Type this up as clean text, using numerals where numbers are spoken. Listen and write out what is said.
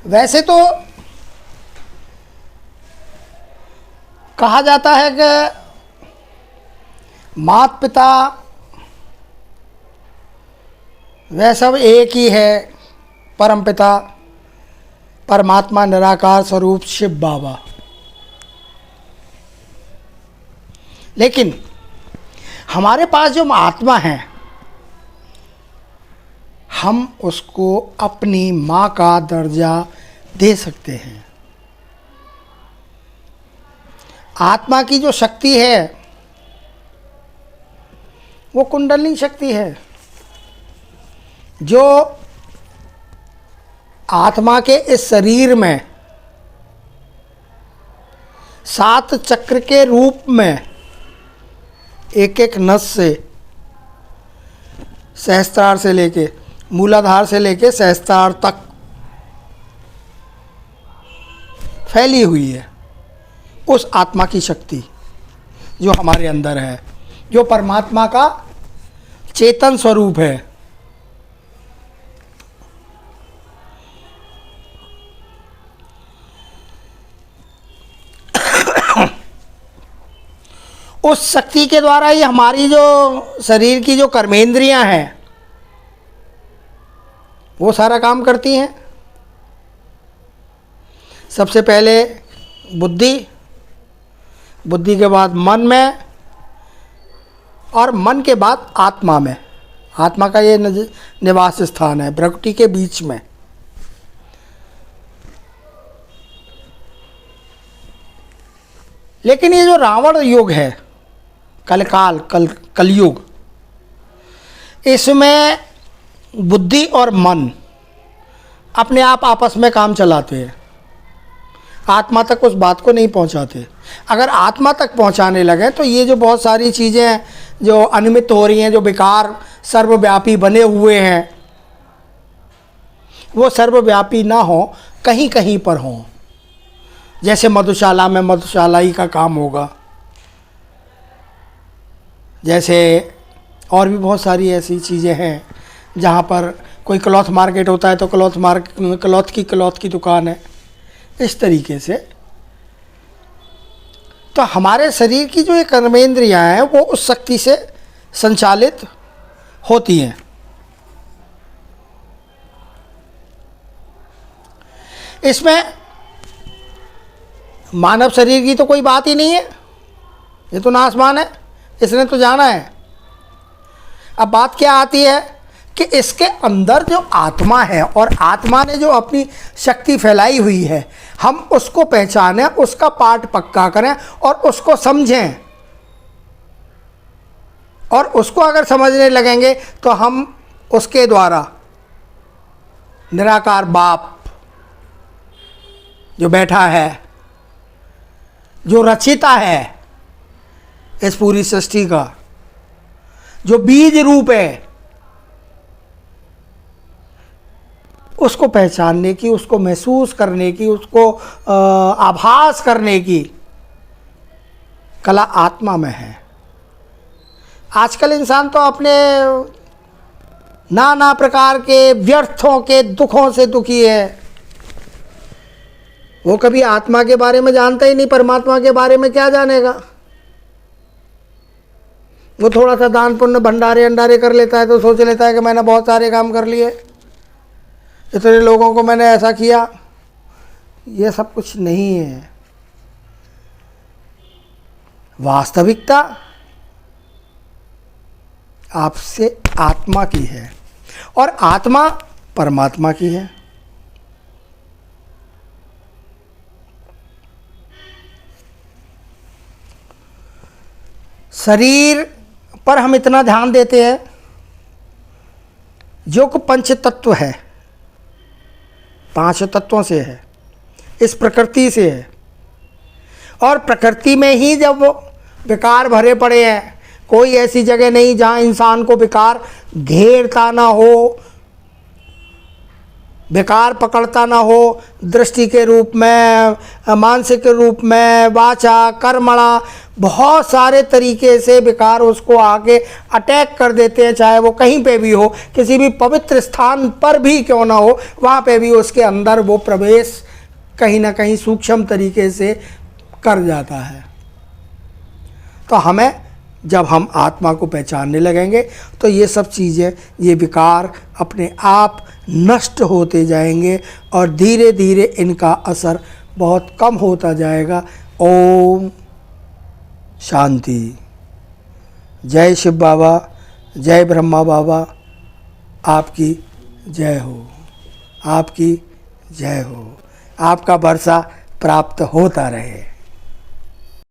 वैसे तो कहा जाता है कि माता पिता वह सब एक ही है, परम पिता परमात्मा निराकार स्वरूप शिव बाबा। लेकिन हमारे पास जो आत्मा है, हम उसको अपनी माँ का दर्जा दे सकते हैं। आत्मा की जो शक्ति है वो कुंडलिनी शक्ति है, जो आत्मा के इस शरीर में 7 चक्र के रूप में एक एक नस से, सहस्त्रार से लेके, मूलाधार से लेके सहस्त्रार तक फैली हुई है। उस आत्मा की शक्ति जो हमारे अंदर है, जो परमात्मा का चेतन स्वरूप है। उस शक्ति के द्वारा ही हमारी जो शरीर की जो कर्मेंद्रियां हैं वो सारा काम करती हैं। सबसे पहले बुद्धि, बुद्धि के बाद मन में, और मन के बाद आत्मा में। आत्मा का ये निवास स्थान है प्रकृति के बीच में। लेकिन ये जो रावण युग है, कलयुग, इसमें बुद्धि और मन अपने आप आपस में काम चलाते हैं, आत्मा तक उस बात को नहीं पहुंचाते। अगर आत्मा तक पहुंचाने लगे तो ये जो बहुत सारी चीज़ें जो अनिमित हो रही हैं, जो विकार सर्वव्यापी बने हुए हैं, वो सर्वव्यापी ना हो, कहीं कहीं पर हों। जैसे मधुशाला में मधुशालाई का काम होगा, जैसे और भी बहुत सारी ऐसी चीज़ें हैं जहाँ पर कोई क्लॉथ मार्केट होता है तो क्लॉथ की दुकान है। इस तरीके से तो हमारे शरीर की जो ये कर्मेंद्रियाँ हैं वो उस शक्ति से संचालित होती हैं। इसमें मानव शरीर की तो कोई बात ही नहीं है, ये तो नासमान है, इसने तो जाना है। अब बात क्या आती है कि इसके अंदर जो आत्मा है और आत्मा ने जो अपनी शक्ति फैलाई हुई है, हम उसको पहचानें, उसका पाठ पक्का करें और उसको समझें। और उसको अगर समझने लगेंगे तो हम उसके द्वारा निराकार बाप जो बैठा है, जो रचिता है इस पूरी सृष्टि का, जो बीज रूप है, उसको पहचानने की, उसको महसूस करने की, उसको आभास करने की कला आत्मा में है। आजकल इंसान तो अपने नाना प्रकार के व्यर्थों के दुखों से दुखी है। वो कभी आत्मा के बारे में जानता ही नहीं, परमात्मा के बारे में क्या जानेगा। वो थोड़ा सा दान पुण्य भंडारे अंडारे कर लेता है तो सोच लेता है कि मैंने बहुत सारे काम कर लिए, इतने लोगों को मैंने ऐसा किया। ये सब कुछ नहीं है। वास्तविकता आपसे आत्मा की है और आत्मा परमात्मा की है। शरीर पर हम इतना ध्यान देते हैं, जो कि पंच तत्व है, 5 तत्वों से है, इस प्रकृति से है। और प्रकृति में ही जब वो विकार भरे पड़े हैं, कोई ऐसी जगह नहीं जहाँ इंसान को विकार घेरता ना हो, विकार पकड़ता ना हो, दृष्टि के रूप में, मानसिक रूप में, वाचा, कर्मणा, बहुत सारे तरीके से विकार उसको आके अटैक कर देते हैं। चाहे वो कहीं पे भी हो, किसी भी पवित्र स्थान पर भी क्यों ना हो, वहाँ पे भी उसके अंदर वो प्रवेश कहीं ना कहीं सूक्ष्म तरीके से कर जाता है। तो हमें, जब हम आत्मा को पहचानने लगेंगे तो ये सब चीज़ें, ये विकार अपने आप नष्ट होते जाएंगे और धीरे धीरे इनका असर बहुत कम होता जाएगा। ओम शांति। जय शिव बाबा, जय ब्रह्मा बाबा, आपकी जय हो, आपकी जय हो। आपका वर्षा प्राप्त होता रहे।